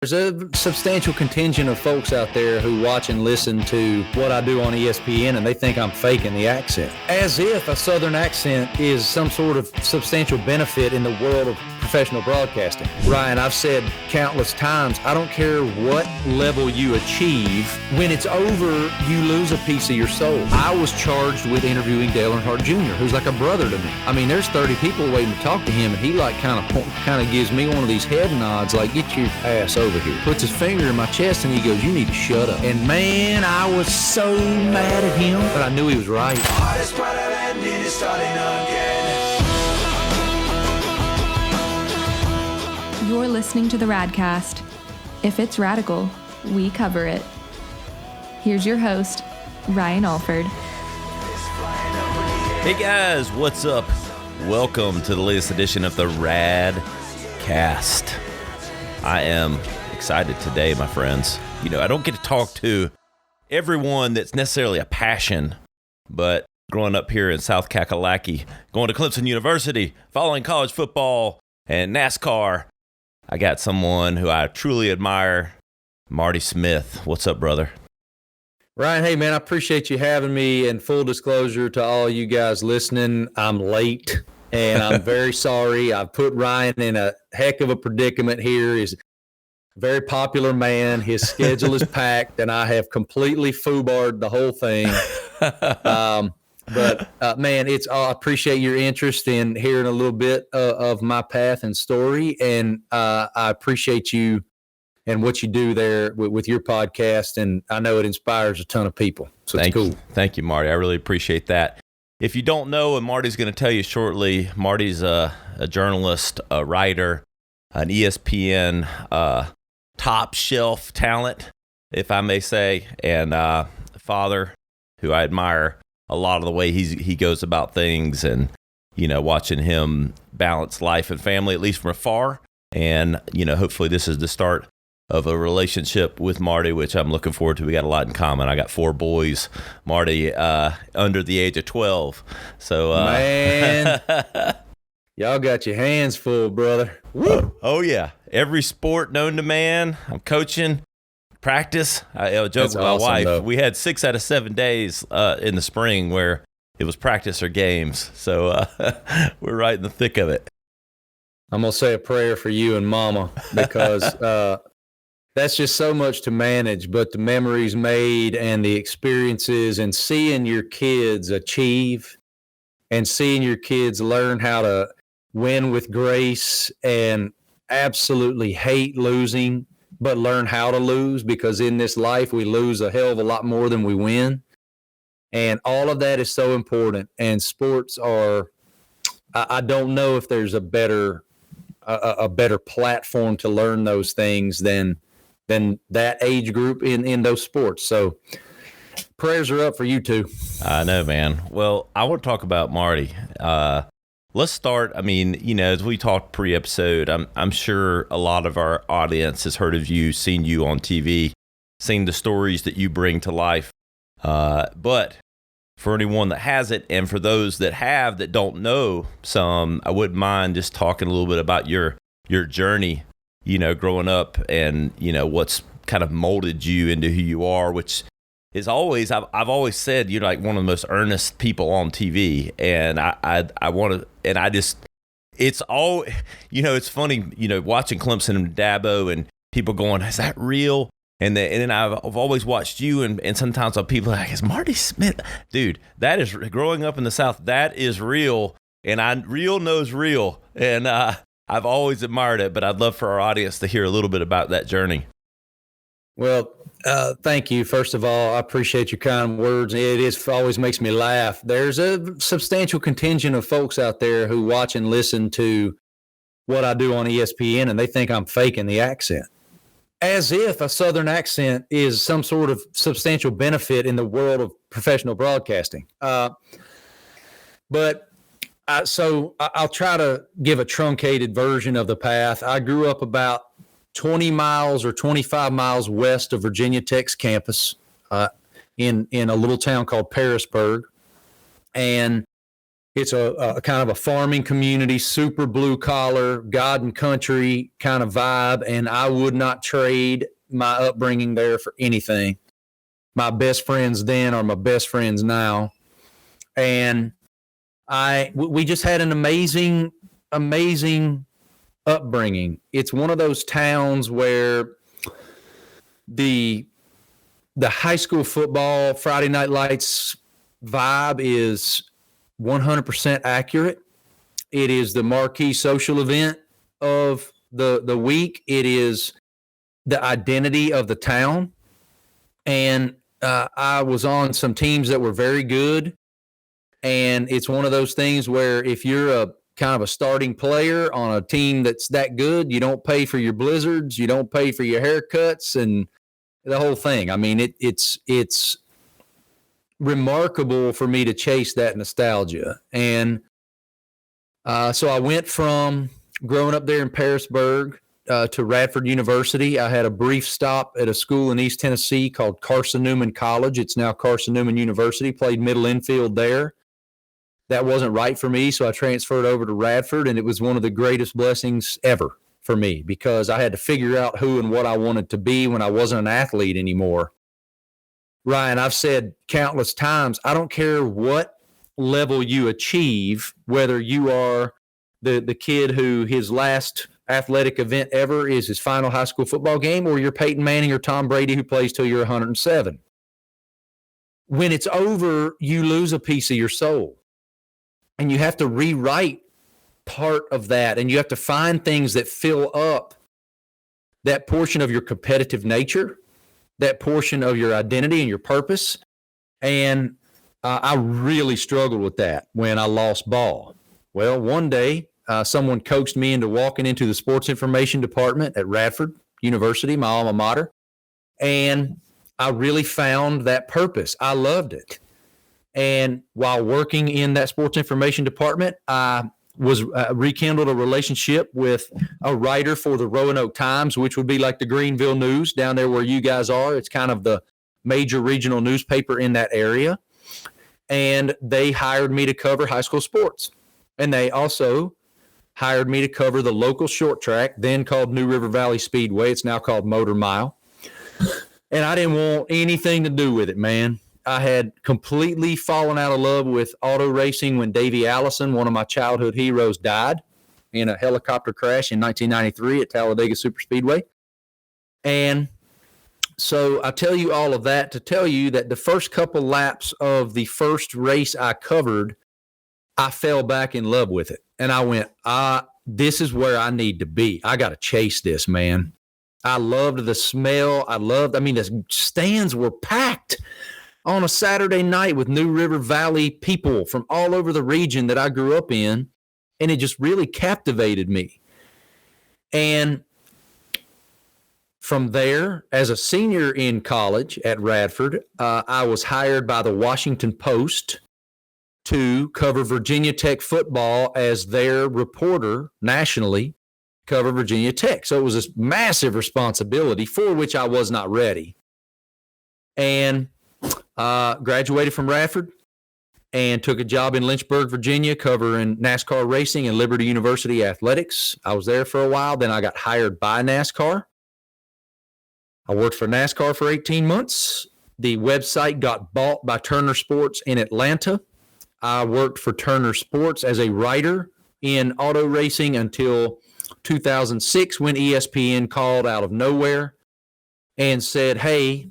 There's a substantial contingent of folks out there who watch and listen to what I do on ESPN, and they think I'm faking the accent. As if a Southern accent is some sort of substantial benefit in the world of professional broadcasting. Ryan, I've said countless times, I don't care what level you achieve. When it's over, you lose a piece of your soul. I was charged with interviewing Dale Earnhardt Jr., who's like a brother to me. I mean, there's 30 people waiting to talk to him, and he like kind of gives me one of these head nods, like, get your ass over here. Puts his finger in my chest, and he goes, you need to shut up. And man, I was so mad at him, but I knew he was right. You're listening to the Radcast. If it's radical, we cover it. Here's your host, Ryan Alford. Hey guys, what's up? Welcome to the latest edition of the Radcast. I am excited today, my friends. You know, I don't get to talk to everyone that's necessarily a passion, but growing up here in South Kakalaki, going to Clemson University, following college football and NASCAR, I got someone who I truly admire, Marty Smith. What's up, brother? Ryan, hey, man, I appreciate you having me. And full disclosure to all you guys listening, I'm late, and I'm very sorry. I've put Ryan in a heck of a predicament here. He's a very popular man. His schedule is packed, and I have completely foobarred the whole thing. But man, I appreciate your interest in hearing a little bit of my path and story, and I appreciate you and what you do there with your podcast, and I know it inspires a ton of people. So it's cool. Thank you, Marty. I really appreciate that. If you don't know, and Marty's going to tell you shortly, Marty's a journalist, a writer, an ESPN top shelf talent, if I may say, and a father who I admire a lot of the way he goes about things, and, you know, watching him balance life and family, at least from afar. And, you know, hopefully this is the start of a relationship with Marty, which I'm looking forward to. We got a lot in common. I got 4 boys, Marty, under the age of 12. So, man, y'all got your hands full, brother. Woo! Oh yeah. Every sport known to man. I'm coaching. Practice. I joke with my wife. Though. We had 6 out of 7 days in the spring where it was practice or games. So we're right in the thick of it. I'm going to say a prayer for you and Mama, because that's just so much to manage. But the memories made and the experiences and seeing your kids achieve and seeing your kids learn how to win with grace and absolutely hate losing, but learn how to lose, because in this life we lose a hell of a lot more than we win. And all of that is so important. And sports are, I don't know if there's a better platform to learn those things than that age group in those sports. So prayers are up for you two. I know, man. Well, I want to talk about Marty. Let's start. I mean, you know, as we talked pre-episode, I'm sure a lot of our audience has heard of you, seen you on TV, seen the stories that you bring to life. But for anyone that hasn't, and for those that have that don't know some, I wouldn't mind just talking a little bit about your journey, you know, growing up, and, you know, what's kind of molded you into who you are, which is always, I've always said you're like one of the most earnest people on TV, and I want to, and I just, it's all, you know, it's funny, you know, watching Clemson and Dabo and people going, is that real? And then I've always watched you, and sometimes people are like, is Marty Smith? Dude, that is, growing up in the South, that is real, and real knows real, and I've always admired it, but I'd love for our audience to hear a little bit about that journey. Well, thank you. First of all, I appreciate your kind words. It always makes me laugh. There's a substantial contingent of folks out there who watch and listen to what I do on ESPN, and they think I'm faking the accent. As if a Southern accent is some sort of substantial benefit in the world of professional broadcasting. But I'll try to give a truncated version of the path. I grew up about 20 miles or 25 miles west of Virginia Tech's campus in a little town called Parisburg. And It's a kind of a farming community, super blue collar, God and country kind of vibe. And I would not trade my upbringing there for anything. My best friends then are my best friends now. And we just had an amazing upbringing. It's one of those towns where the high school football Friday Night Lights vibe is 100% accurate. It is the marquee social event of the week. It is the identity of the town. And I was on some teams that were very good. And it's one of those things where if you're a kind of a starting player on a team that's that good, you don't pay for your blizzards, you don't pay for your haircuts and the whole thing. I mean, it's remarkable for me to chase that nostalgia. And so I went from growing up there in Parisburg to Radford University. I had a brief stop at a school in East Tennessee called Carson Newman College. It's now Carson Newman University. Played middle infield there. That wasn't right for me, so I transferred over to Radford, and it was one of the greatest blessings ever for me because I had to figure out who and what I wanted to be when I wasn't an athlete anymore. Ryan, I've said countless times, I don't care what level you achieve, whether you are the kid who his last athletic event ever is his final high school football game, or you're Peyton Manning or Tom Brady who plays till you're 107. When it's over, you lose a piece of your soul. And you have to rewrite part of that, and you have to find things that fill up that portion of your competitive nature, that portion of your identity and your purpose. And I really struggled with that when I lost ball. Well, one day, someone coaxed me into walking into the sports information department at Radford University, my alma mater, and I really found that purpose. I loved it. And while working in that sports information department, I was rekindled a relationship with a writer for the Roanoke Times, which would be like the Greenville News down there where you guys are. It's kind of the major regional newspaper in that area. And they hired me to cover high school sports. And they also hired me to cover the local short track, then called New River Valley Speedway. It's now called Motor Mile. And I didn't want anything to do with it, man. I had completely fallen out of love with auto racing when Davey Allison, one of my childhood heroes, died in a helicopter crash in 1993 at Talladega Superspeedway. And so I tell you all of that to tell you that the first couple laps of the first race I covered, I fell back in love with it. And I went, this is where I need to be. I got to chase this, man. I loved the smell. The stands were packed on a Saturday night with New River Valley people from all over the region that I grew up in, and it just really captivated me. And from there, as a senior in college at Radford, I was hired by the Washington Post to cover Virginia Tech football as their reporter nationally, cover Virginia Tech. So it was this massive responsibility for which I was not ready. And graduated from Radford and took a job in Lynchburg, Virginia, covering NASCAR racing and Liberty University athletics. I was there for a while. Then I got hired by NASCAR. I worked for NASCAR for 18 months. The website got bought by Turner Sports in Atlanta. I worked for Turner Sports as a writer in auto racing until 2006 when ESPN called out of nowhere and said, hey,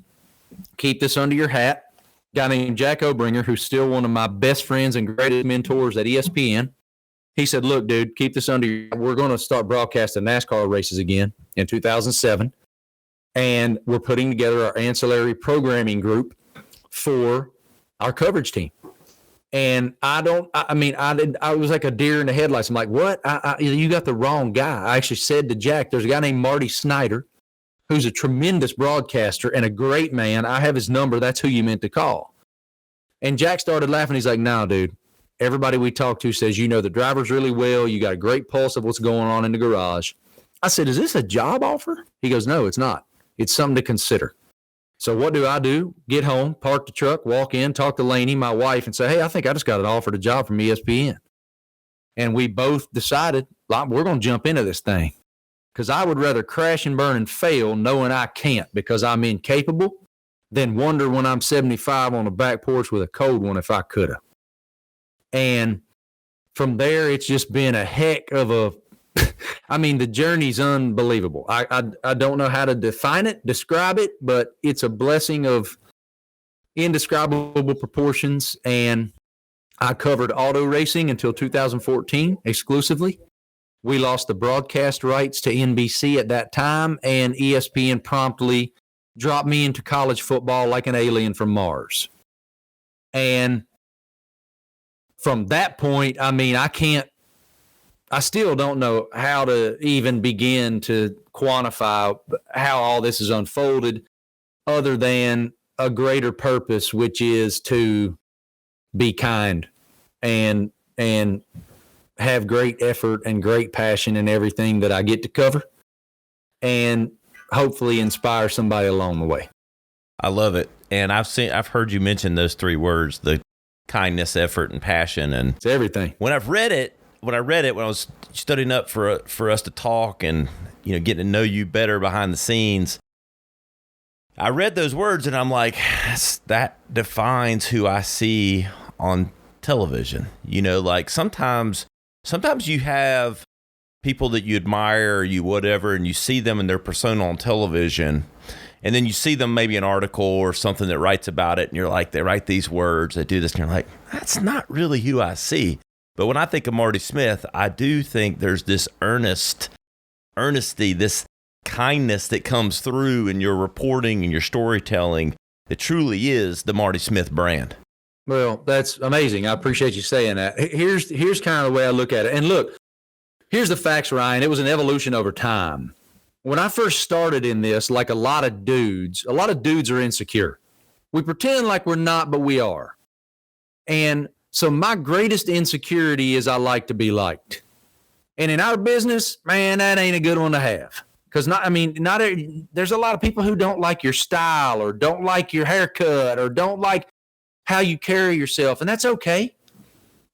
keep this under your hat. A guy named Jack Obringer, who's still one of my best friends and greatest mentors at ESPN. He said, look, dude, keep this under your hat. We're going to start broadcasting NASCAR races again in 2007. And we're putting together our ancillary programming group for our coverage team. And I was like a deer in the headlights. I'm like, what? You got the wrong guy. I actually said to Jack, there's a guy named Marty Snyder, who's a tremendous broadcaster and a great man. I have his number. That's who you meant to call. And Jack started laughing. He's like, no, dude, everybody we talk to says, you know the drivers really well. You got a great pulse of what's going on in the garage. I said, is this a job offer? He goes, no, it's not. It's something to consider. So what do? Get home, park the truck, walk in, talk to Lainey, my wife, and say, hey, I think I just got offered a job from ESPN. And we both decided, we're going to jump into this thing. Because I would rather crash and burn and fail knowing I can't because I'm incapable than wonder when I'm 75 on the back porch with a cold one if I could have. And from there, it's just been a heck of a the journey's unbelievable. I don't know how to describe it, but it's a blessing of indescribable proportions. And I covered auto racing until 2014 exclusively. We lost the broadcast rights to NBC at that time, and ESPN promptly dropped me into college football like an alien from Mars. And from that point, I still don't know how to even begin to quantify how all this is unfolded other than a greater purpose, which is to be kind and have great effort and great passion in everything that I get to cover and hopefully inspire somebody along the way. I love it. And I've heard you mention those three words, the kindness, effort, and passion. And it's everything. When I read it, when I was studying up for us to talk and, getting to know you better behind the scenes, I read those words and I'm like, that defines who I see on television. Like sometimes you have people that you admire or you whatever, and you see them in their persona on television, and then you see them maybe an article or something that writes about it, and you're like, they write these words, they do this, and you're like, that's not really who I see. But when I think of Marty Smith, I do think there's this earnesty, this kindness that comes through in your reporting and your storytelling that truly is the Marty Smith brand. Well, that's amazing. I appreciate you saying that. Here's kind of the way I look at it. And look, here's the facts, Ryan. It was an evolution over time. When I first started in this, like a lot of dudes are insecure. We pretend like we're not, but we are. And so my greatest insecurity is I like to be liked. And in our business, man, that ain't a good one to have. Because there's a lot of people who don't like your style or don't like your haircut or don't like how you carry yourself. And that's okay.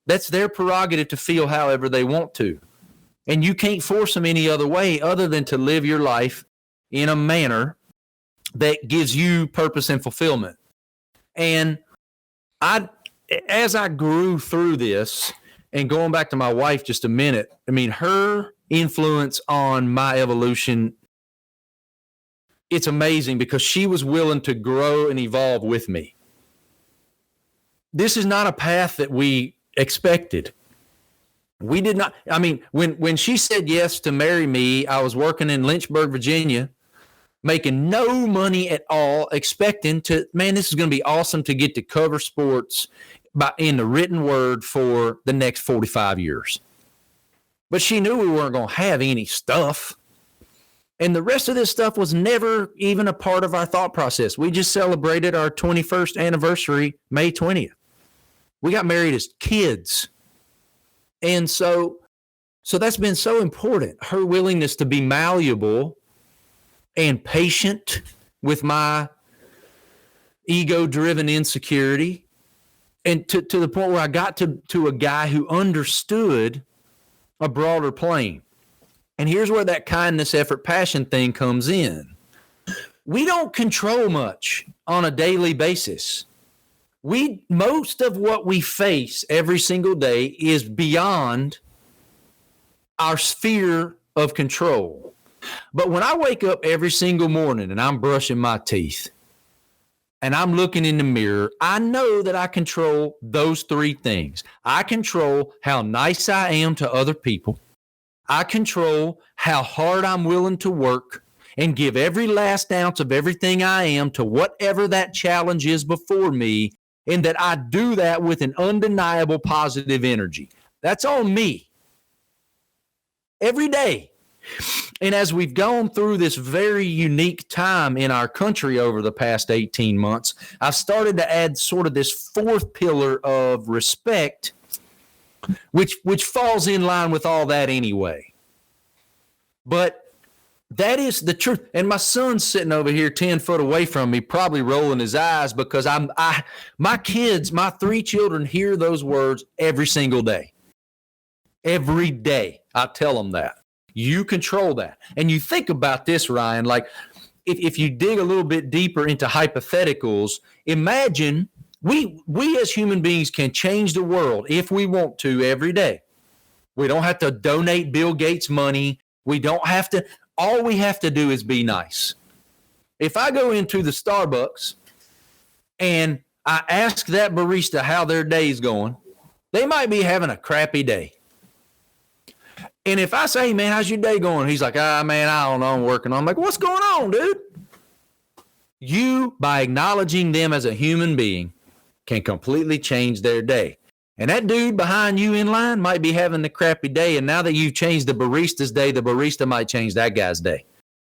That's their prerogative to feel however they want to. And you can't force them any other way other than to live your life in a manner that gives you purpose and fulfillment. And as I grew through this, and going back to my wife just a minute, her influence on my evolution, it's amazing because she was willing to grow and evolve with me. This is not a path that we expected. We did not. When she said yes to marry me, I was working in Lynchburg, Virginia, making no money at all, expecting to, this is going to be awesome to get to cover sports in the written word for the next 45 years. But she knew we weren't going to have any stuff. And the rest of this stuff was never even a part of our thought process. We just celebrated our 21st anniversary, May 20th. We got married as kids. And so that's been so important. Her willingness to be malleable and patient with my ego-driven insecurity, and to the point where I got to a guy who understood a broader plane. And here's where that kindness, effort, passion thing comes in. We don't control much on a daily basis. Most of what we face every single day is beyond our sphere of control. But when I wake up every single morning and I'm brushing my teeth and I'm looking in the mirror, I know that I control those three things. I control how nice I am to other people. I control how hard I'm willing to work and give every last ounce of everything I am to whatever that challenge is before me, and that I do that with an undeniable positive energy. That's on me every day. And as we've gone through this very unique time in our country over the past 18 months, I've started to add sort of this fourth pillar of respect, which falls in line with all that anyway. But That is the truth. And my son's sitting over here 10 foot away from me, probably rolling his eyes because my 3 children hear those words every single day. Every day I tell them that. You control that. And you think about this, Ryan, like if you dig a little bit deeper into hypotheticals, imagine we as human beings can change the world if we want to every day. We don't have to donate Bill Gates money. We don't have to. All we have to do is be nice. If I go into the Starbucks and I ask that barista how their day's going, they might be having a crappy day. And if I say, hey, man, how's your day going? He's like, man, I don't know. I'm working. I'm like, what's going on, dude? You, by acknowledging them as a human being, can completely change their day. And that dude behind you in line might be having a crappy day. And now that you've changed the barista's day, the barista might change that guy's day.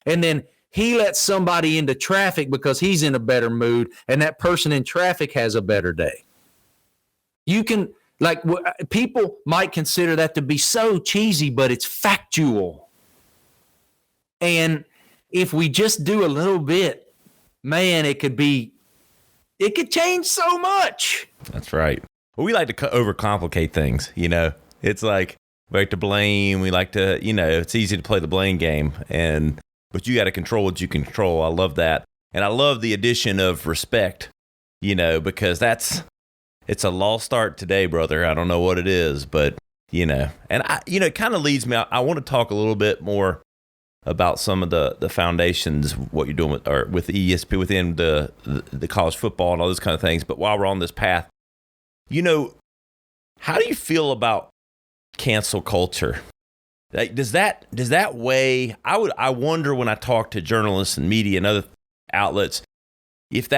And then he lets somebody into traffic because he's in a better mood. And that person in traffic has a better day. You can, like, people might consider that to be so cheesy, but it's factual. And if we just do a little bit, man, it could change so much. That's right. Well, we like to overcomplicate things, you know. It's like we like to blame. We like to, you know, it's easy to play the blame game, but you got to control what you can control. I love that, and I love the addition of respect, you know, because it's a lost art today, brother. I don't know what it is, but you know, and it kind of leads me. I want to talk a little bit more about some of the foundations, what you're doing with ESPN within the college football and all those kind of things. But while we're on this path, you know, how do you feel about cancel culture? Like, does that weigh? I wonder when I talk to journalists and media and other outlets, if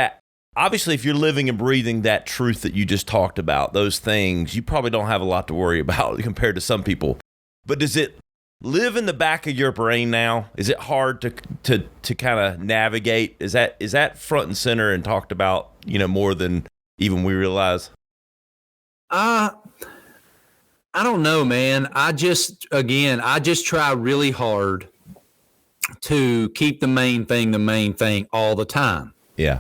you're living and breathing that truth that you just talked about, those things, you probably don't have a lot to worry about compared to some people. But does it live in the back of your brain now? Is it hard to kind of navigate? Is that front and center and talked about, you know, more than even we realize? I don't know, man. I just try really hard to keep the main thing all the time. Yeah.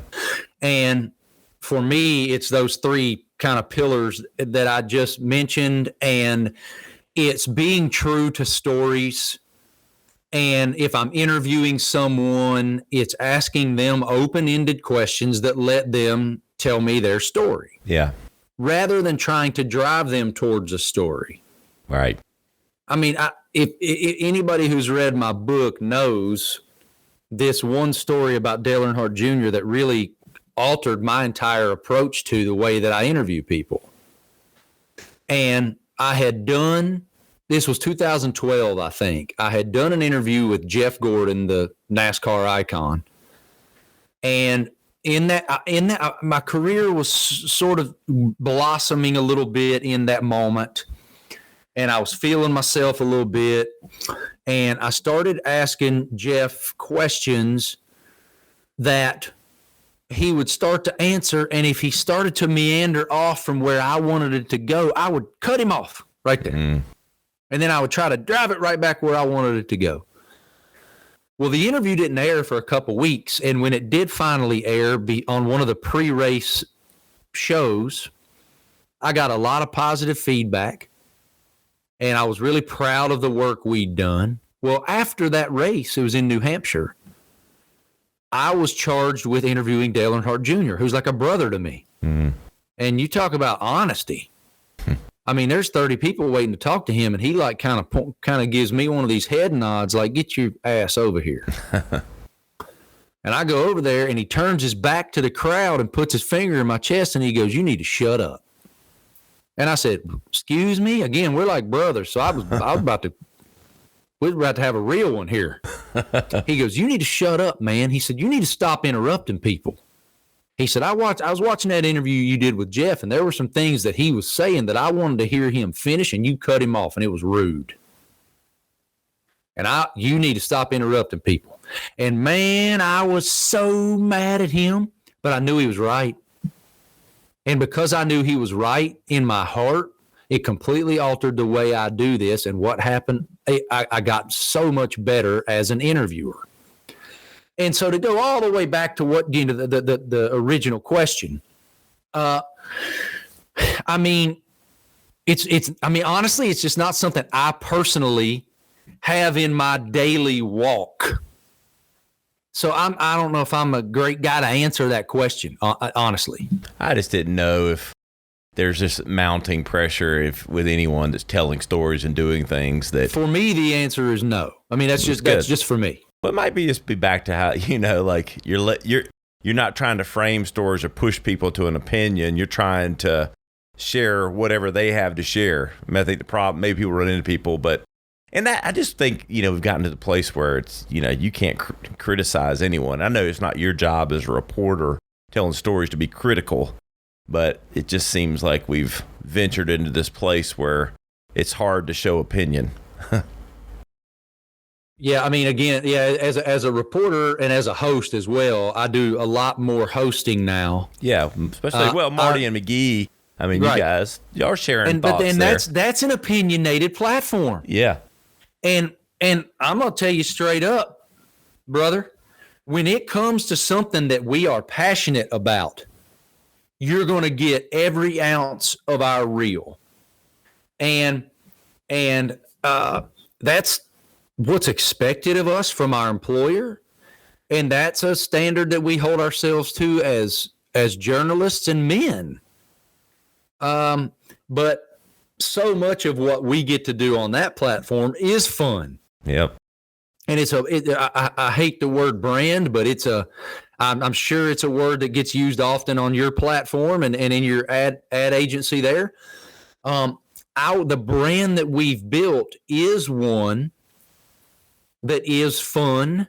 And for me, it's those 3 kind of pillars that I just mentioned, and it's being true to stories. And if I'm interviewing someone, it's asking them open-ended questions that let them tell me their story. Yeah. Rather than trying to drive them towards a story. Right. I mean, if anybody who's read my book knows this one story about Dale Earnhardt Jr. that really altered my entire approach to the way that I interview people. And this was 2012, I think. I had done an interview with Jeff Gordon, the NASCAR icon. And in that, my career was sort of blossoming a little bit in that moment, and I was feeling myself a little bit, and I started asking Jeff questions that he would start to answer, and if he started to meander off from where I wanted it to go, I would cut him off right there, and then I would try to drive it right back where I wanted it to go. Well, the interview didn't air for a couple weeks, and when it did finally air on one of the pre-race shows, I got a lot of positive feedback, and I was really proud of the work we'd done. Well, after that race, it was in New Hampshire, I was charged with interviewing Dale Earnhardt Jr., who's like a brother to me. Mm-hmm. And you talk about honesty. I mean, there's 30 people waiting to talk to him, and he like kind of gives me one of these head nods, like, get your ass over here. And I go over there, and he turns his back to the crowd and puts his finger in my chest, and he goes, you need to shut up. And I said, excuse me? Again, we're like brothers, so we were about to have a real one here. He goes, you need to shut up, man. He said, you need to stop interrupting people. He said, I was watching that interview you did with Jeff, and there were some things that he was saying that I wanted to hear him finish, and you cut him off, and it was rude. And you need to stop interrupting people. And, man, I was so mad at him, but I knew he was right. And because I knew he was right in my heart, It completely altered the way I do this. And what happened? I got so much better as an interviewer. And so to go all the way back to what, the original question, I mean, honestly, it's just not something I personally have in my daily walk. So I don't know if I'm a great guy to answer that question, honestly. I just didn't know if there's this mounting pressure with anyone that's telling stories and doing things that. For me, the answer is no. I mean, that's just for me. But it might be back to how, like you're not trying to frame stories or push people to an opinion. You're trying to share whatever they have to share. I mean, I think the problem, maybe people run into people, and that, I just think, we've gotten to the place where it's, you can't criticize anyone. I know it's not your job as a reporter telling stories to be critical, but it just seems like we've ventured into this place where it's hard to show opinion. Yeah, I mean, again, as a reporter and as a host as well, I do a lot more hosting now. Yeah, especially Marty and McGee. I mean, right. You guys, y'all are sharing thoughts there. And that's an opinionated platform. Yeah, and I'm gonna tell you straight up, brother, when it comes to something that we are passionate about, you're gonna get every ounce of our reel, and that's what's expected of us from our employer, and that's a standard that we hold ourselves to as journalists and men. But so much of what we get to do on that platform is fun. Yep. And I hate the word brand, but I'm sure it's a word that gets used often on your platform and in your ad agency there. The brand that we've built is one that is fun,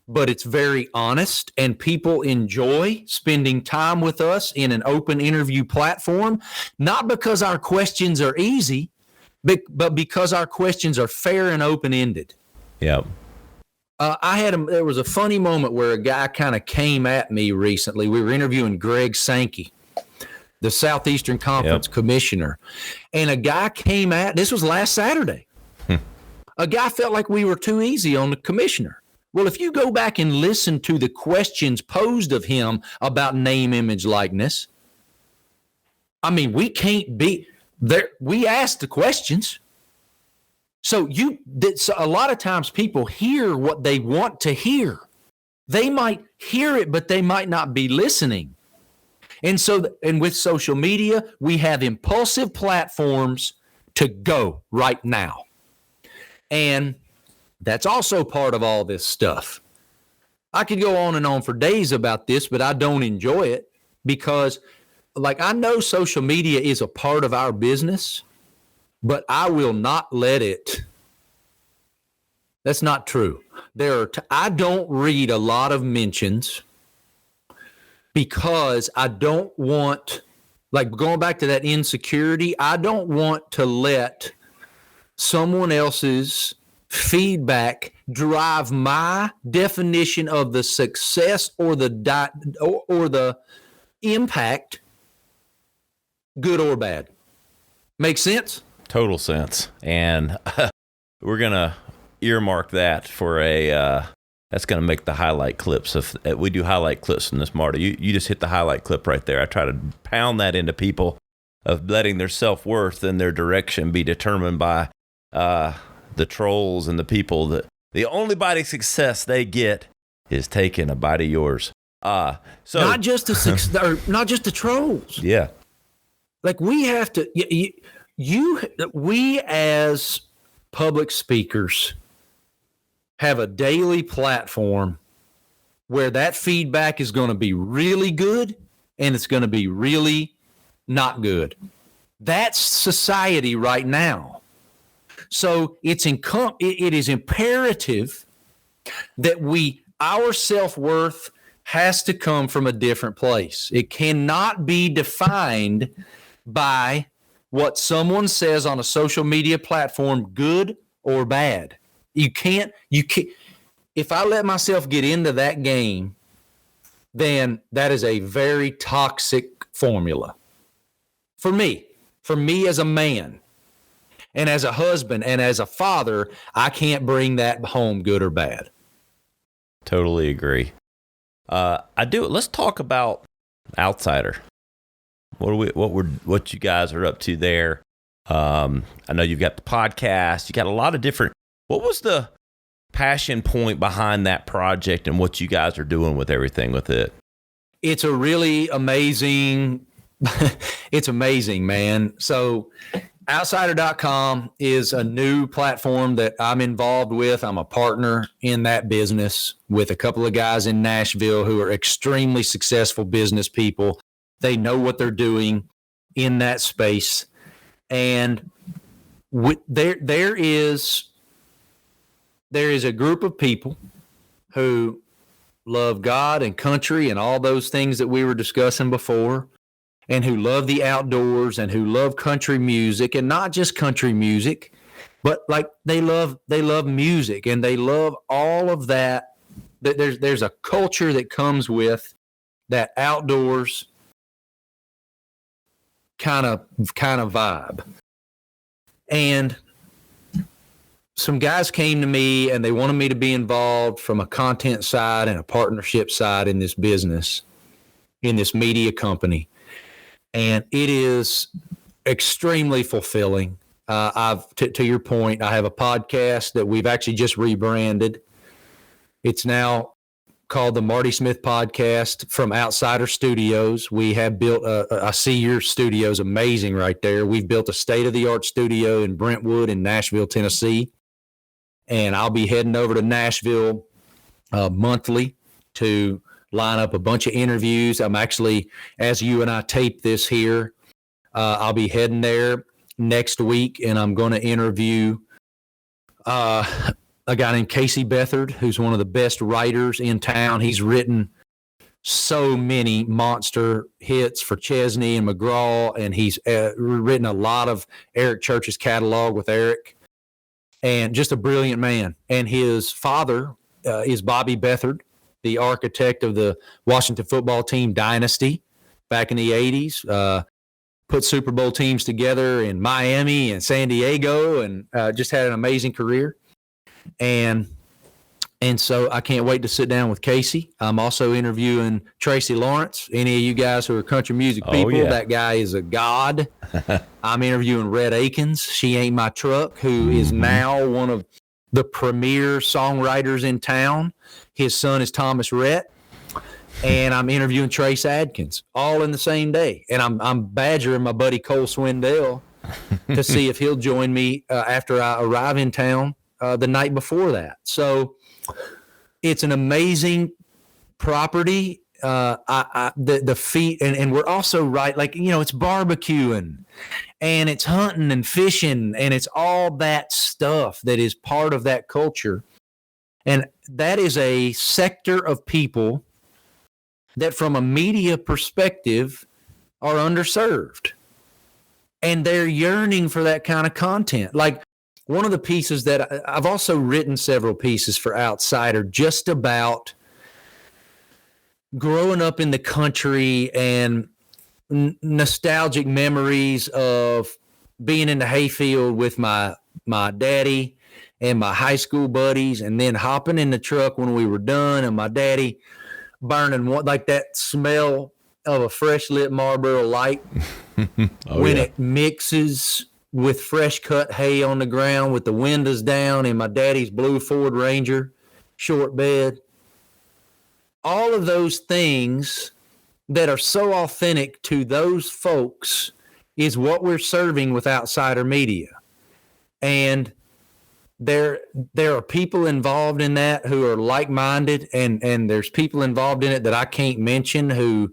but it's very honest, and people enjoy spending time with us in an open interview platform, not because our questions are easy, but because our questions are fair and open-ended. Yeah. There was a funny moment where a guy kind of came at me recently. We were interviewing Greg Sankey, the Southeastern Conference commissioner, and a guy came this was last Saturday. A guy felt like we were too easy on the commissioner. Well, if you go back and listen to the questions posed of him about name, image, likeness, I mean, we can't be there. We asked the questions. So a lot of times people hear what they want to hear. They might hear it, but they might not be listening. And with social media, we have impulsive platforms to go right now. And that's also part of all this stuff. I could go on and on for days about this, but I don't enjoy it because, I know social media is a part of our business, but I will not let it. That's not true. I don't read a lot of mentions because I don't want, going back to that insecurity, I don't want to let someone else's feedback drive my definition of the success or the impact, good or bad. Make sense? Total sense. And we're gonna earmark that for that's gonna make the highlight clips. We do highlight clips from this, Marty. You just hit the highlight clip right there. I try to pound that into people of letting their self-worth and their direction be determined by the trolls and the people that the only bite of success they get is taking a bite of yours. So not just the trolls. Yeah. We have to, we as public speakers have a daily platform where that feedback is going to be really good and it's going to be really not good. That's society right now. So it is imperative that our self-worth has to come from a different place. It cannot be defined by what someone says on a social media platform, good or bad. You can't. If I let myself get into that game, then that is a very toxic formula for me. For me as a man and as a husband and as a father, I can't bring that home, good or bad. Totally agree. Let's talk about Outsider. What you guys are up to there? I know you've got the podcast. You got a lot of different. What was the passion point behind that project and what you guys are doing with everything with it? It's a really amazing. It's amazing, man. So Outsider.com is a new platform that I'm involved with. I'm a partner in that business with a couple of guys in Nashville who are extremely successful business people. They know what they're doing in that space. And there is a group of people who love God and country and all those things that we were discussing before, and who love the outdoors and who love country music, and not just country music, but like they love music and they love all of that. There's a culture that comes with that outdoors kind of vibe. And some guys came to me and they wanted me to be involved from a content side and a partnership side in this business, in this media company. And it is extremely fulfilling. To your point, I have a podcast that we've actually just rebranded. It's now called the Marty Smith Podcast from Outsider Studios. We have built I see your studio's amazing right there. We've built a state-of-the-art studio in Brentwood in Nashville, Tennessee. And I'll be heading over to Nashville monthly to line up a bunch of interviews. I'm actually, as you and I tape this here, I'll be heading there next week, and I'm going to interview a guy named Casey Beathard, who's one of the best writers in town. He's written so many monster hits for Chesney and McGraw, and he's written a lot of Eric Church's catalog with Eric, and just a brilliant man. And his father is Bobby Beathard, the architect of the Washington football team dynasty back in the 80s, put Super Bowl teams together in Miami and San Diego, and just had an amazing career. And so I can't wait to sit down with Casey. I'm also interviewing Tracy Lawrence. Any of you guys who are country music people, that guy is a god. I'm interviewing Red Akins. She Ain't My Truck, who is now one of the premier songwriters in town. His son is Thomas Rhett. And I'm interviewing Trace Adkins all in the same day. And I'm badgering my buddy Cole Swindell to see if he'll join me after I arrive in town the night before that. So it's an amazing property. The feet, and we're also right, like, it's barbecuing and it's hunting and fishing, and it's all that stuff that is part of that culture. And that is a sector of people that from a media perspective are underserved, and they're yearning for that kind of content. Like, one of the pieces that I've also written several pieces for Outsider just about growing up in the country and nostalgic memories of being in the hayfield with my daddy and my high school buddies, and then hopping in the truck when we were done, and my daddy burning like that smell of a fresh lit Marlboro Light when it mixes with fresh cut hay on the ground with the windows down in my daddy's blue Ford Ranger short bed. All of those things that are so authentic to those folks is what we're serving with Outsider Media. And there are people involved in that who are like-minded, and there's people involved in it that I can't mention who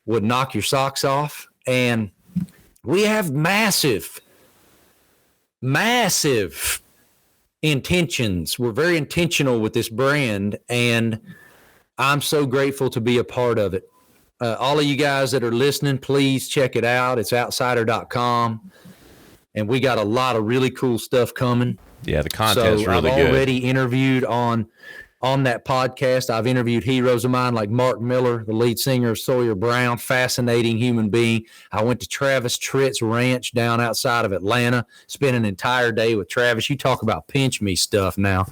would knock your socks off. And we have massive intentions. We're very intentional with this brand, and I'm so grateful to be a part of it. All of you guys that are listening, please check it out. It's outsider.com, and we got a lot of really cool stuff coming. Yeah, the content's really good. I've already interviewed on On that podcast, I've interviewed heroes of mine like Mark Miller, the lead singer of Sawyer Brown, fascinating human being. I went to Travis Tritt's ranch down outside of Atlanta, spent an entire day with Travis. You talk about pinch me stuff now.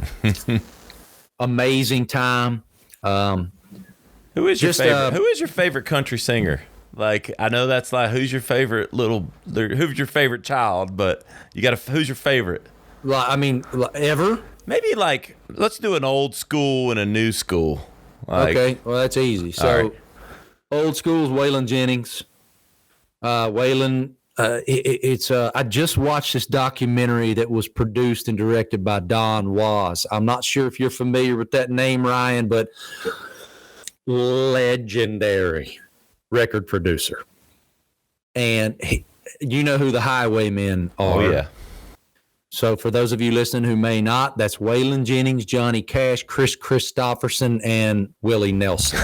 Amazing time. Who is your favorite? Who is your favorite country singer? Like, I know that's like, who's your favorite child, but who's your favorite? I mean, ever? Maybe like, let's do an old school and a new school. Like, okay, well, that's easy. So, right. Old school is Waylon Jennings. Waylon, I just watched this documentary that was produced and directed by Don Was. I'm not sure if you're familiar with that name, Ryan, but legendary record producer. And you know who the Highwaymen are. Oh, yeah. So for those of you listening who may not, that's Waylon Jennings, Johnny Cash, Chris Christopherson, and Willie Nelson.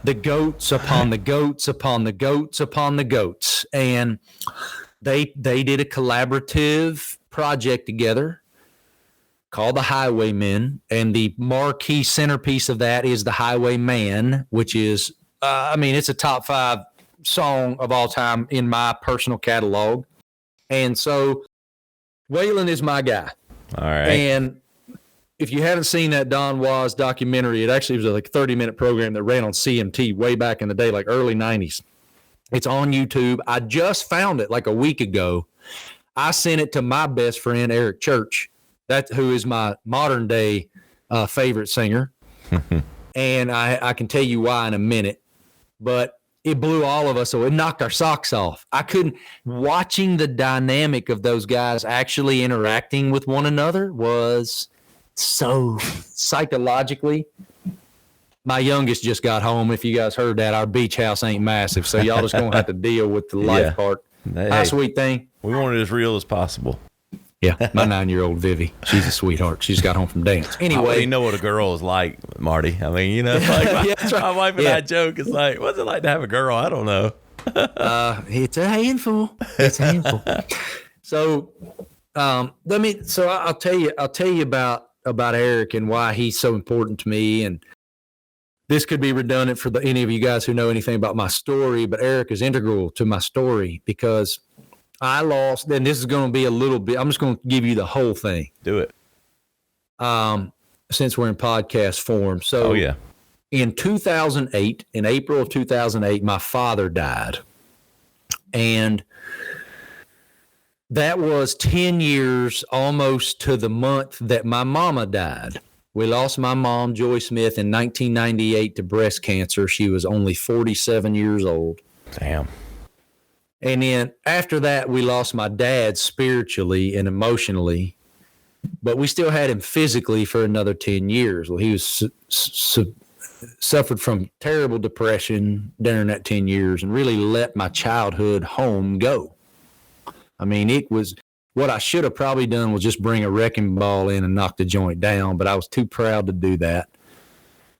The goats upon the goats upon the goats upon the goats. And they did a collaborative project together called The Highwaymen. And the marquee centerpiece of that is The Highwayman, which is, it's a top 5 song of all time in my personal catalog. And so Waylon is my guy. All right. And if you haven't seen that Don Was documentary, it actually was like a 30-minute program that ran on CMT way back in the day, like early 90s. It's on YouTube. I just found it like a week ago. I sent it to my best friend, Eric Church, who is my modern day favorite singer. And I can tell you why in a minute. But it blew all of us, so it knocked our socks off. Watching the dynamic of those guys actually interacting with one another was so psychologically. My youngest just got home. If you guys heard that, our beach house ain't massive, so y'all just going to have to deal with the life part. Hey, sweet thing. We want it as real as possible. Yeah, my 9-year-old Vivi, she's a sweetheart. She just got home from dance. Anyway, you know what a girl is like, Marty. I mean, like my wife and I joke. It's like, what's it like to have a girl? I don't know. It's a handful. So, I'll tell you about Eric and why he's so important to me. And this could be redundant for any of you guys who know anything about my story, but Eric is integral to my story because I lost, and this is going to be a little bit, I'm just going to give you the whole thing. Do it. Since we're in podcast form. So in 2008, in April of 2008, my father died. And that was 10 years almost to the month that my mama died. We lost my mom, Joy Smith, in 1998 to breast cancer. She was only 47 years old. Damn. And then after that, we lost my dad spiritually and emotionally, but we still had him physically for another 10 years. Well, he was suffered from terrible depression during that 10 years and really let my childhood home go. I mean, it was what I should have probably done was just bring a wrecking ball in and knock the joint down, but I was too proud to do that.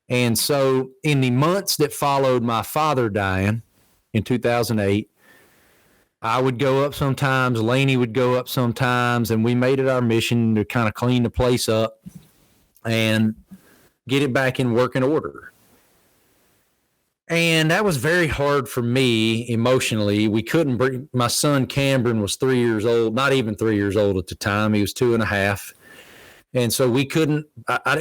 And so in the months that followed my father dying in 2008, I would go up sometimes, Lainey would go up sometimes, and we made it our mission to kind of clean the place up and get it back in working order. And that was very hard for me emotionally. We couldn't bring, my son Cameron was 3 years old, not even 3 years old at the time. He was 2.5. And so we couldn't,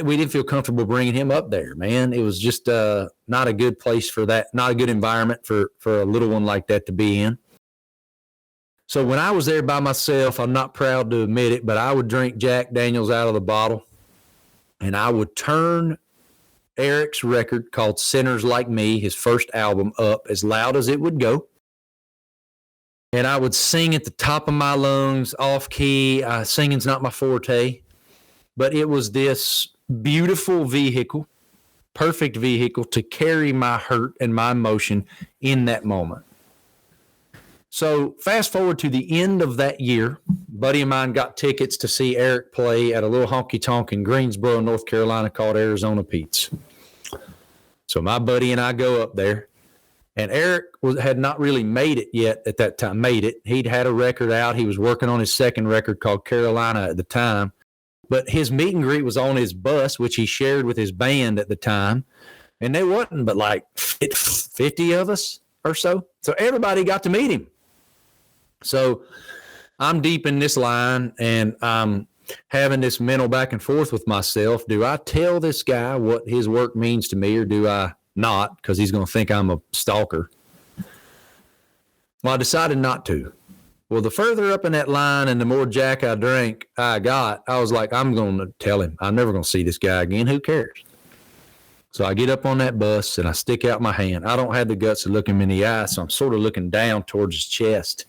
we didn't feel comfortable bringing him up there, man. It was just not a good place for that, not a good environment for a little one like that to be in. So when I was there by myself, I'm not proud to admit it, but I would drink Jack Daniels out of the bottle, and I would turn Eric's record called Sinners Like Me, his first album, up as loud as it would go. And I would sing at the top of my lungs, off key. Singing's not my forte, but it was this beautiful vehicle, perfect vehicle to carry my hurt and my emotion in that moment. So fast forward to the end of that year, a buddy of mine got tickets to see Eric play at a little honky-tonk in Greensboro, North Carolina called Arizona Pete's. So my buddy and I go up there, and Eric had not really made it yet at that time. He'd had a record out. He was working on his second record called Carolina at the time. But his meet and greet was on his bus, which he shared with his band at the time. And there wasn't but like 50 of us or so. So everybody got to meet him. So I'm deep in this line, and I'm having this mental back and forth with myself. Do I tell this guy what his work means to me, or do I not? Because he's going to think I'm a stalker. Well, I decided not to. Well, the further up in that line and the more Jack I drank, I was like, I'm going to tell him. I'm never going to see this guy again. Who cares? So I get up on that bus and I stick out my hand. I don't have the guts to look him in the eye, so I'm sort of looking down towards his chest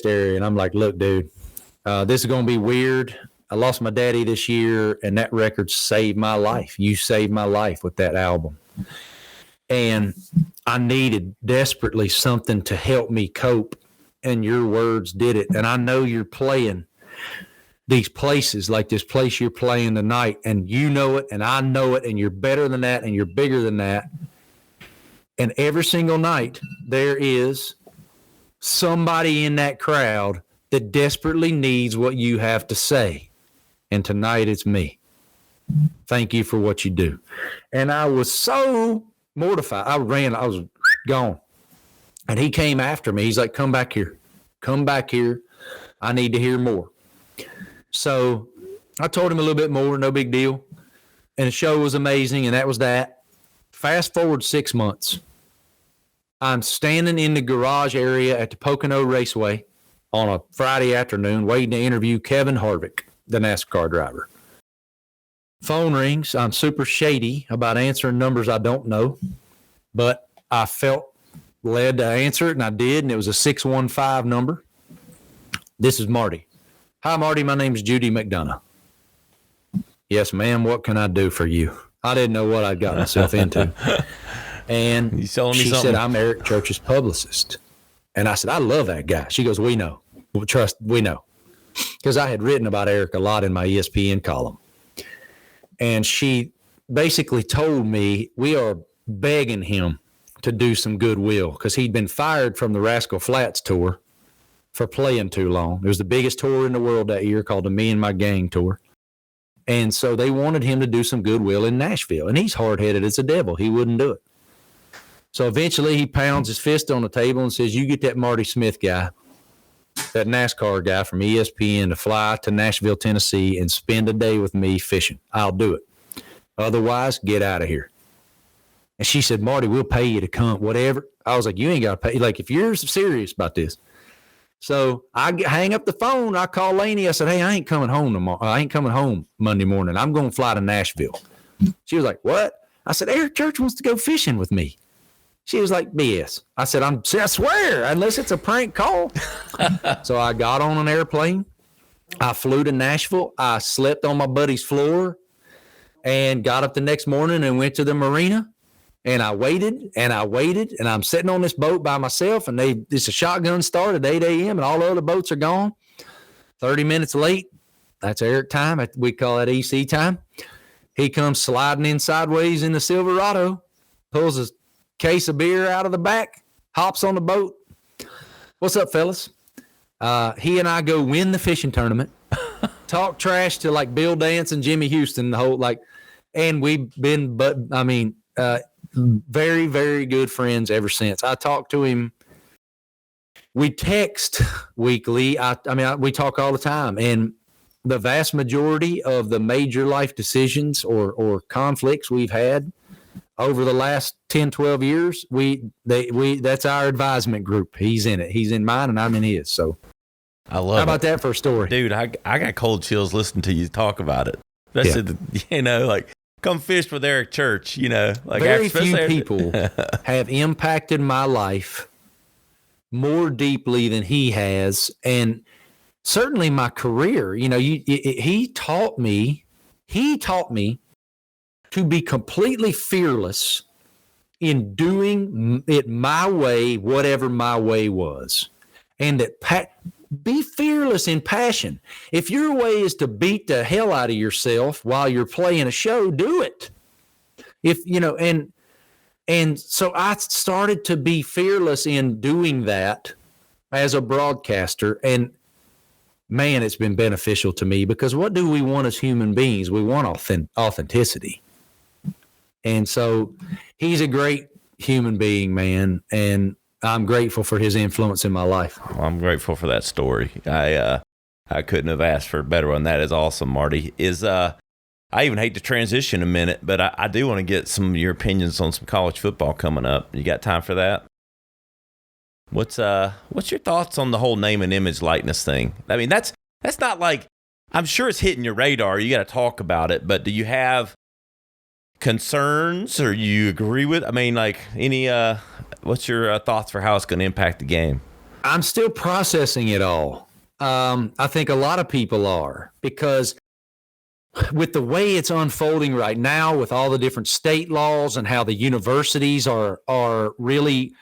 area. And I'm like, look, dude, this is going to be weird. I lost my daddy this year, and that record saved my life. You saved my life with that album. And I needed desperately something to help me cope, and your words did it. And I know you're playing these places, like this place you're playing tonight, and you know it, and I know it, and you're better than that, and you're bigger than that. And every single night there is somebody in that crowd that desperately needs what you have to say. And tonight it's me. Thank you for what you do. And I was so mortified. I was gone. And he came after me. He's like, come back here. Come back here. I need to hear more. So I told him a little bit more, no big deal. And the show was amazing, and that was that. Fast forward 6 months. I'm standing in the garage area at the Pocono Raceway on a Friday afternoon waiting to interview Kevin Harvick, the NASCAR driver. Phone rings. I'm super shady about answering numbers I don't know, but I felt led to answer it, and I did, and it was a 615 number. This is Marty. Hi, Marty. My name's Judy McDonough. Yes, ma'am. What can I do for you? I didn't know what I'd got myself into. And you telling me she something? said, I'm Eric Church's publicist. And I said, I love that guy. She goes, we know. We know. Because I had written about Eric a lot in my ESPN column. And she basically told me we are begging him to do some goodwill because he'd been fired from the Rascal Flats tour for playing too long. It was the biggest tour in the world that year, called the Me and My Gang Tour. And so they wanted him to do some goodwill in Nashville. And he's hard-headed as a devil. He wouldn't do it. So eventually he pounds his fist on the table and says, you get that Marty Smith guy, that NASCAR guy from ESPN, to fly to Nashville, Tennessee, and spend a day with me fishing. I'll do it. Otherwise, get out of here. And she said, Marty, we'll pay you to come, whatever. I was like, you ain't got to pay. Like, if you're serious about this. So I hang up the phone. I call Lainey. I said, hey, I ain't coming home tomorrow. I ain't coming home Monday morning. I'm going to fly to Nashville. She was like, what? I said, Eric Church wants to go fishing with me. She was like, BS. I said, I swear, unless it's a prank call. So I got on an airplane. I flew to Nashville. I slept on my buddy's floor and got up the next morning and went to the marina. And I waited, and I'm sitting on this boat by myself, and it's a shotgun start at 8 a.m., and all the other boats are gone. 30 minutes late, that's Eric time. We call that EC time. He comes sliding in sideways in the Silverado, pulls a case of beer out of the back, hops on the boat. What's up, fellas? He and I go win the fishing tournament, talk trash to like Bill Dance and Jimmy Houston, and we've been, very, very good friends ever since. I talk to him. We text weekly. We talk all the time. And the vast majority of the major life decisions or conflicts we've had over the last 10, 12 years, that's our advisement group. He's in it. He's in mine and I'm in his. So I love it. How about that for a story? Dude, I got cold chills listening to you talk about it. Especially, come fish with Eric Church, Very few people have impacted my life more deeply than he has. And certainly my career, he taught me to be completely fearless in doing it my way, whatever my way was. And that be fearless in passion. If your way is to beat the hell out of yourself while you're playing a show, do it. And so I started to be fearless in doing that as a broadcaster. And man, it's been beneficial to me, because what do we want as human beings? We want authenticity. And so he's a great human being, man, and I'm grateful for his influence in my life. Well, I'm grateful for that story. I couldn't have asked for a better one. That is awesome, Marty. I even hate to transition a minute, but I do want to get some of your opinions on some college football coming up. You got time for that? What's your thoughts on the whole name and image likeness thing? I mean, that's not like, I'm sure it's hitting your radar. You got to talk about it, but do you have concerns, or you agree with? I mean, like, any what's your thoughts for how it's going to impact the game? I'm still processing it all. I think a lot of people are, because with the way it's unfolding right now, with all the different state laws and how the universities are really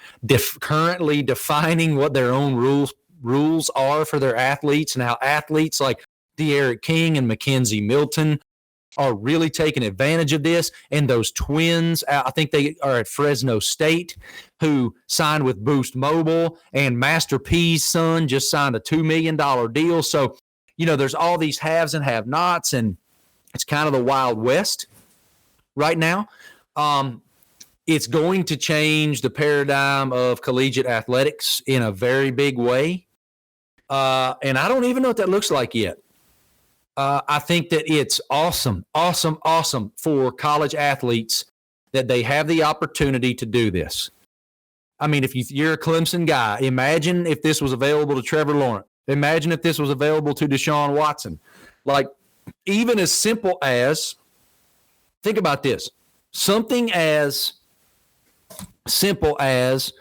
currently defining what their own rules are for their athletes, and how athletes like De'Aaron King and Mackenzie Milton are really taking advantage of this. And those twins, I think they are at Fresno State, who signed with Boost Mobile, and Master P's son just signed a $2 million deal. So, there's all these haves and have-nots, and it's kind of the Wild West right now. It's going to change the paradigm of collegiate athletics in a very big way. And I don't even know what that looks like yet. I think that it's awesome for college athletes that they have the opportunity to do this. I mean, if you're a Clemson guy, imagine if this was available to Trevor Lawrence. Imagine if this was available to Deshaun Watson. Like, even as simple as, think about this, something as simple as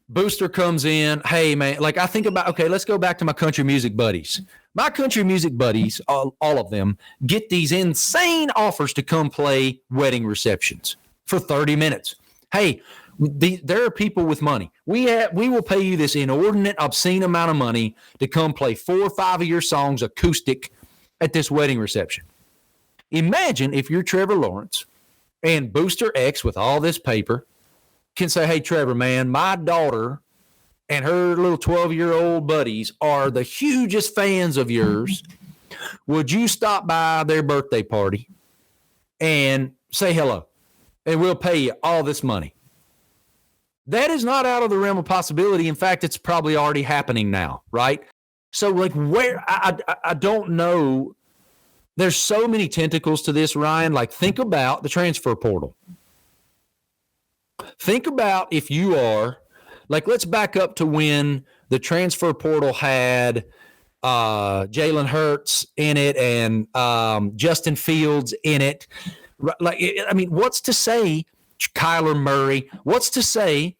Booster comes in, hey, man, like, I think about, okay, let's go back to my country music buddies. My country music buddies, all of them, get these insane offers to come play wedding receptions for 30 minutes. Hey, there are people with money. We will pay you this inordinate, obscene amount of money to come play 4 or 5 of your songs acoustic at this wedding reception. Imagine if you're Trevor Lawrence and Booster X, with all this paper, can say, hey, Trevor, man, my daughter and her little 12-year-old buddies are the hugest fans of yours. Would you stop by their birthday party and say hello? And we'll pay you all this money. That is not out of the realm of possibility. In fact, it's probably already happening now, right? So, like, where I don't know. There's so many tentacles to this, Ryan. Like, think about the transfer portal. Think about if you are, like, let's back up to when the transfer portal had Jalen Hurts in it and Justin Fields in it. Like, I mean, what's to say, Kyler Murray, what's to say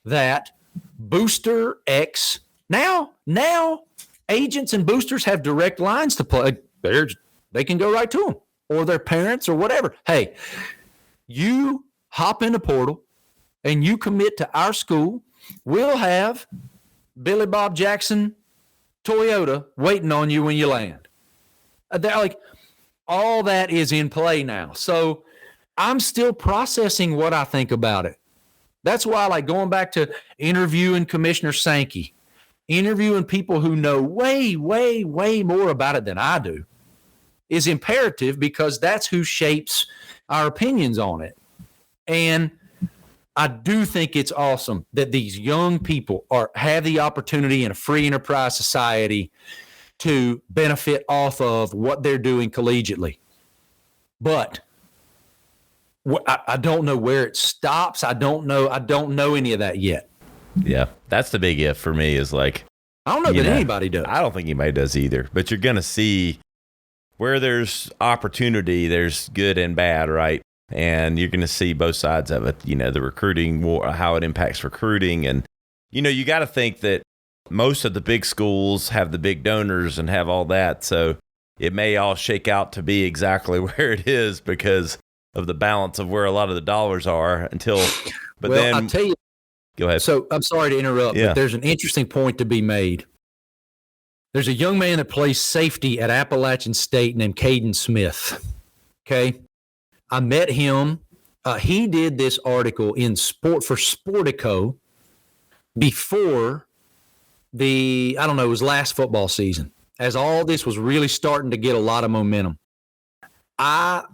that Booster X, now agents and boosters have direct lines to play. They can go right to them, or their parents, or whatever. Hey, you hop in the portal and you commit to our school, we'll have Billy Bob Jackson Toyota waiting on you when you land. They're like, all that is in play now. So I'm still processing what I think about it. That's why, like, going back to interviewing Commissioner Sankey, interviewing people who know way, way, way more about it than I do, is imperative, because that's who shapes our opinions on it. And I do think it's awesome that these young people have the opportunity in a free enterprise society to benefit off of what they're doing collegiately. But I don't know where it stops. I don't know any of that yet. Yeah, that's the big if for me, is like, I don't know that anybody does. I don't think anybody does either. But you're going to see where there's opportunity, there's good and bad, right? And you're going to see both sides of it. The recruiting war, how it impacts recruiting. And, you got to think that most of the big schools have the big donors and have all that. So it may all shake out to be exactly where it is because of the balance of where a lot of the dollars are but then I'll tell you. Go ahead. So I'm sorry to interrupt, but there's an interesting point to be made. There's a young man that plays safety at Appalachian State named Caden Smith. Okay. I met him. He did this article in Sport for Sportico before it was last football season. as all this was really starting to get a lot of momentum, I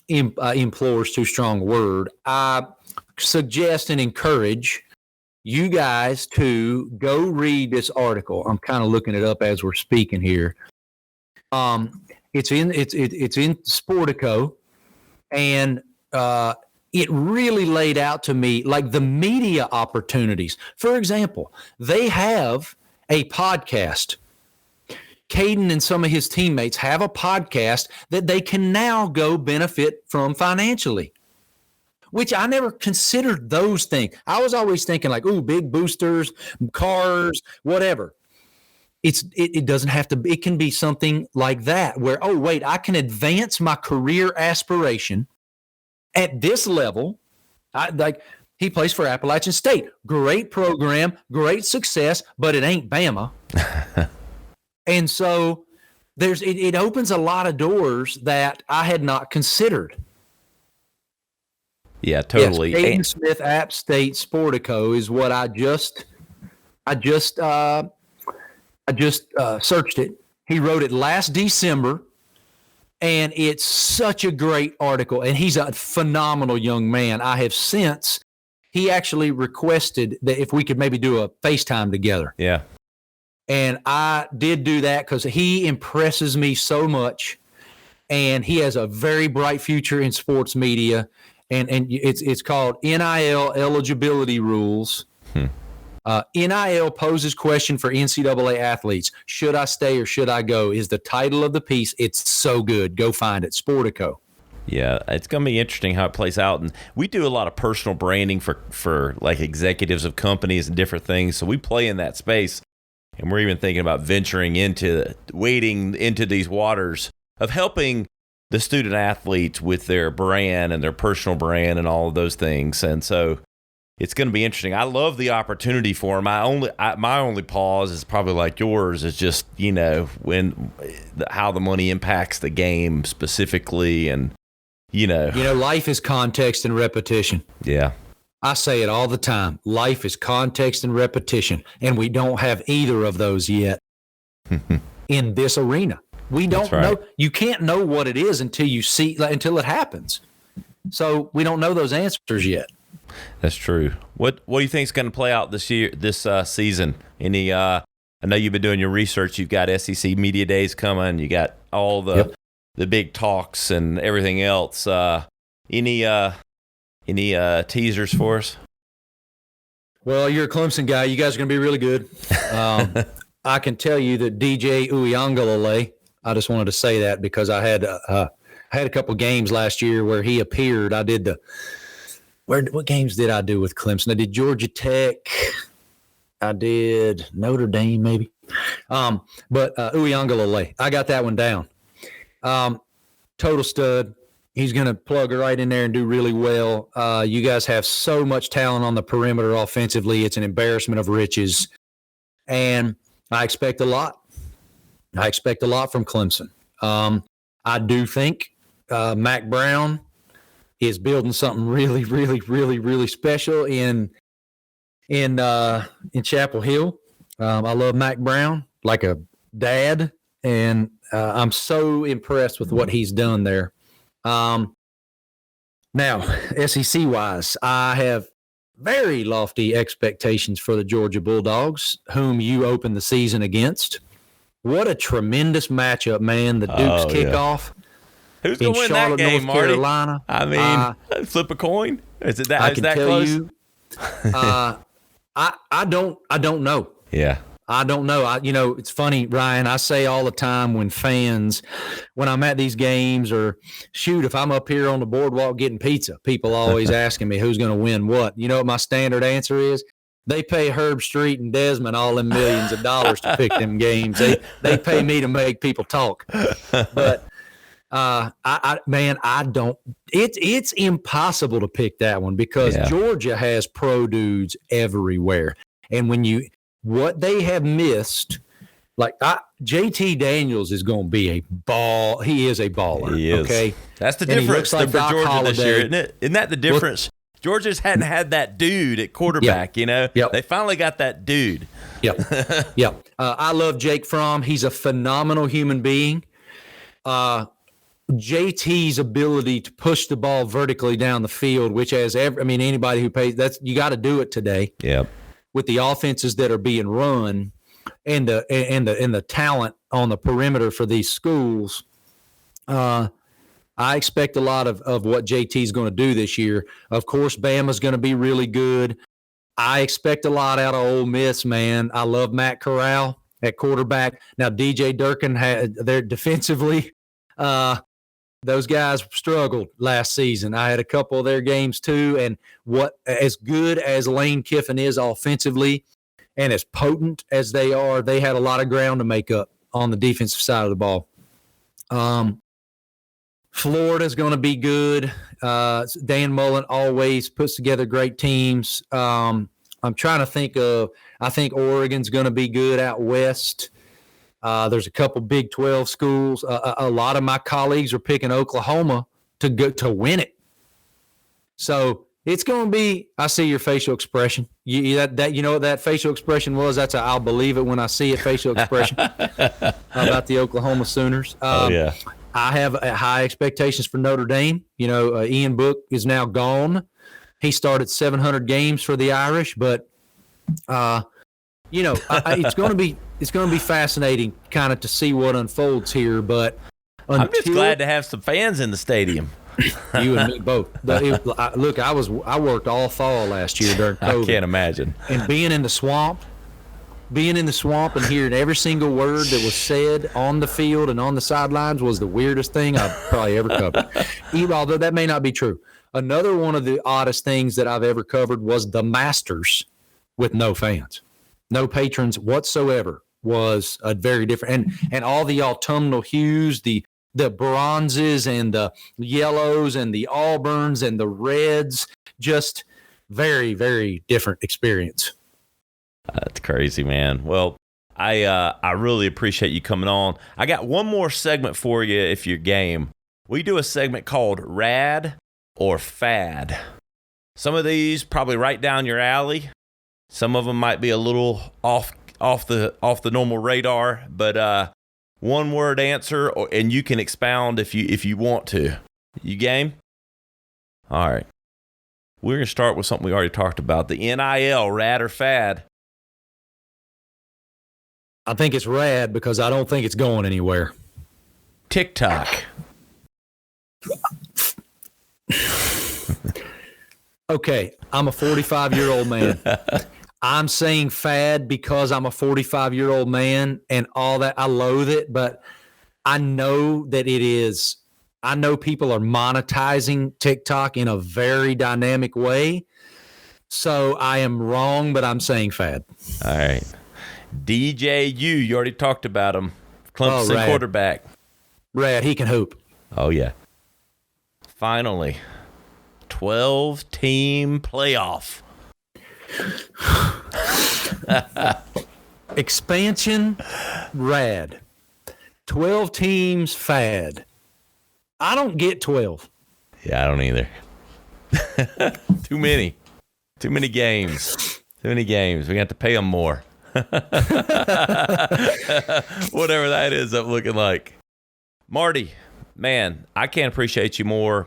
implore is too strong a word. I suggest and encourage you guys to go read this article. I'm kind of looking it up as we're speaking here. It's in Sportico, and it really laid out to me like the media opportunities. For example, they have a podcast. Caden and some of his teammates have a podcast that they can now go benefit from financially, which I never considered those things. I was always thinking like, ooh, big boosters, cars, whatever. It doesn't have to, it can be something like that where, oh, wait, I can advance my career aspiration at this level. Like he plays for Appalachian State. Great program, great success, but it ain't Bama. And so it opens a lot of doors that I had not considered. Yeah, totally. Yes, Caden Smith, App State, Sportico is what I just searched it. He wrote it last December, and it's such a great article. And he's a phenomenal young man. He actually requested that if we could maybe do a FaceTime together. Yeah. And I did do that because he impresses me so much, and he has a very bright future in sports media. And it's called NIL Eligibility Rules. NIL poses question for NCAA athletes. Should I stay or should I go? Is the title of the piece. It's so good. Go find it. Sportico. Yeah, it's going to be interesting how it plays out. And we do a lot of personal branding for like executives of companies and different things. So we play in that space. And we're even thinking about wading into these waters of helping the student athletes with their brand and their personal brand and all of those things. And so it's going to be interesting. I love the opportunity for them. My only pause is probably like yours is just, how the money impacts the game specifically. And, life is context and repetition. Yeah. I say it all the time. Life is context and repetition, and we don't have either of those yet in this arena. We don't know. You can't know what it is until until it happens. So we don't know those answers yet. That's true. What do you think is going to play out this season? I know you've been doing your research. You've got SEC Media Days coming. You got all the big talks and everything else. Any teasers for us? Well, you're a Clemson guy. You guys are going to be really good. I can tell you that DJ Uiagalelei, I just wanted to say that because I had a couple games last year where he appeared. I did what games did I do with Clemson? I did Georgia Tech. I did Notre Dame maybe. But Uiagalelei, I got that one down. Total stud. He's going to plug right in there and do really well. You guys have so much talent on the perimeter offensively. It's an embarrassment of riches. And I expect a lot. I expect a lot from Clemson. I do think Mac Brown is building something really, really, really, really special in Chapel Hill. I love Mac Brown like a dad, and I'm so impressed with what he's done there. Now, SEC-wise, I have very lofty expectations for the Georgia Bulldogs, whom you opened the season against. What a tremendous matchup, man. The Dukes kickoff. Who's going to win Charlotte, that game, North Marty? Carolina. I mean, flip a coin? Is it that, I is can that tell close? you, I don't know. Yeah. I don't know. It's funny, Ryan, I say all the time when I'm at these games or shoot, if I'm up here on the boardwalk getting pizza, people always asking me who's going to win what. You know what my standard answer is? They pay Herb Street and Desmond all them millions of dollars to pick them games. They pay me to make people talk. But I don't. It's impossible to pick that one because Georgia has pro dudes everywhere, and what they have missed, like JT Daniels is going to be a ball. He is a baller. He is. Okay, That's the difference for Georgia this year, isn't it? Isn't that the difference? Georgia just hadn't had that dude at quarterback, you know? Yep. They finally got that dude. Yep. Yep. I love Jake Fromm. He's a phenomenal human being. JT's ability to push the ball vertically down the field, which anybody who pays, you got to do it today. Yep. With the offenses that are being run and the talent on the perimeter for these schools, I expect a lot of what JT's going to do this year. Of course, Bama's going to be really good. I expect a lot out of Ole Miss, man. I love Matt Corral at quarterback. Now, DJ Durkin, they're defensively. Those guys struggled last season. I had a couple of their games too, and as good as Lane Kiffin is offensively and as potent as they are, they had a lot of ground to make up on the defensive side of the ball. Florida's going to be good. Dan Mullen always puts together great teams. I'm trying to think I think Oregon's going to be good out west. There's a couple Big 12 schools. A lot of my colleagues are picking Oklahoma to win it. So it's going to be. I see your facial expression. You know what that facial expression was? That's I'll believe it when I see it facial expression about the Oklahoma Sooners. Yeah. I have high expectations for Notre Dame. You know, Ian Book is now gone. He started 700 games for the Irish, but it's going to be fascinating kind of to see what unfolds here. But I'm just glad to have some fans in the stadium. You and me both. Look, I worked all fall last year during COVID. I can't imagine. And being in the swamp and hearing every single word that was said on the field and on the sidelines was the weirdest thing I've probably ever covered. Although that may not be true. Another one of the oddest things that I've ever covered was the Masters with no fans. No patrons whatsoever. Was a very different, and all the autumnal hues, the bronzes and the yellows and the auburns and the reds, just very, very different experience. That's crazy, man. Well, I really appreciate you coming on. I got one more segment for you if you're game. We do a segment called Rad or Fad. Some of these probably right down your alley. Some of them might be a little off the normal radar, but one word answer, and you can expound if you want to. You game? All right. We're going to start with something we already talked about, the NIL, rad or fad. I think it's rad because I don't think it's going anywhere. TikTok. Okay, I'm a 45-year-old man. I'm saying fad because I'm a 45-year-old man and all that. I loathe it, but I know that it is. I know people are monetizing TikTok in a very dynamic way. So I am wrong, but I'm saying fad. All right. DJU, you already talked about him. Clemson quarterback. Rad, he can hoop. Oh, yeah. Finally, 12-team playoff. Expansion, rad. 12 teams, fad. I don't get 12. Yeah, I don't either. Too many games. Too many games. We got to pay them more. Whatever that ends up looking like. Marty, man, I can't appreciate you more.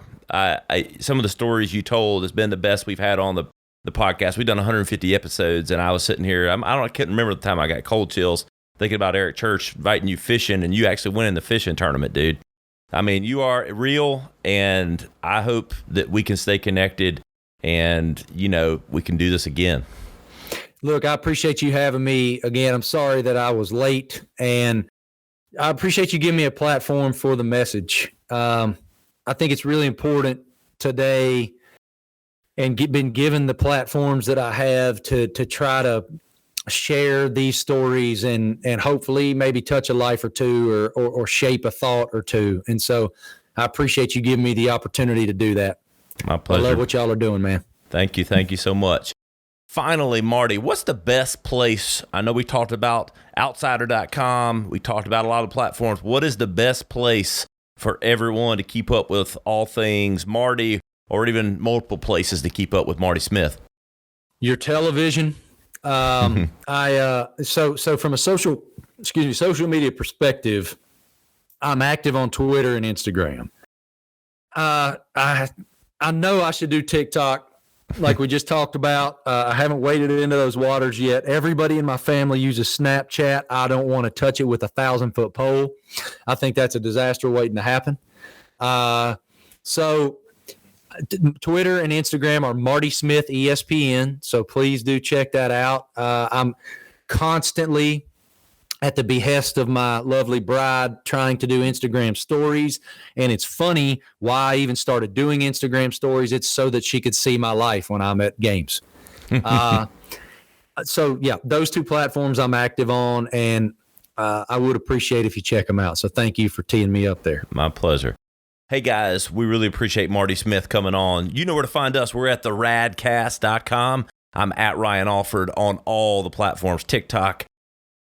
Some of the stories you told has been the best we've had on the podcast. We've done 150 episodes, and I was sitting here. I can't remember the time I got cold chills thinking about Eric Church inviting you fishing, and you actually went in the fishing tournament, dude. I mean, you are real, and I hope that we can stay connected and, we can do this again. Look, I appreciate you having me again. I'm sorry that I was late, and I appreciate you giving me a platform for the message. I think it's really important today and been given the platforms that I have to try to share these stories and hopefully maybe touch a life or two or shape a thought or two. And so I appreciate you giving me the opportunity to do that. My pleasure. I love what y'all are doing, man. Thank you. Thank you so much. Finally, Marty, what's the best place? I know we talked about outsider.com. We talked about a lot of platforms. What is the best place for everyone to keep up with all things Marty or even multiple places to keep up with Marty Smith? Your television. So from a social media perspective, I'm active on Twitter and Instagram. I know I should do TikTok, like we just talked about. I haven't waded into those waters yet. Everybody in my family uses Snapchat. I don't want to touch it with a 1,000-foot pole. I think that's a disaster waiting to happen. So Twitter and Instagram are Marty Smith ESPN. So please do check that out. I'm constantly at the behest of my lovely bride trying to do Instagram stories. And it's funny why I even started doing Instagram stories. It's so that she could see my life when I'm at games. So yeah, those two platforms I'm active on, and I would appreciate if you check them out. So thank you for teeing me up there. My pleasure. Hey guys, we really appreciate Marty Smith coming on. You know where to find us. We're at the radcast.com. I'm at Ryan Alford on all the platforms, TikTok,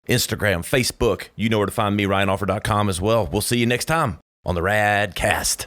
Instagram, Facebook. You know where to find me, RyanAlford.com as well. We'll see you next time on the Radcast.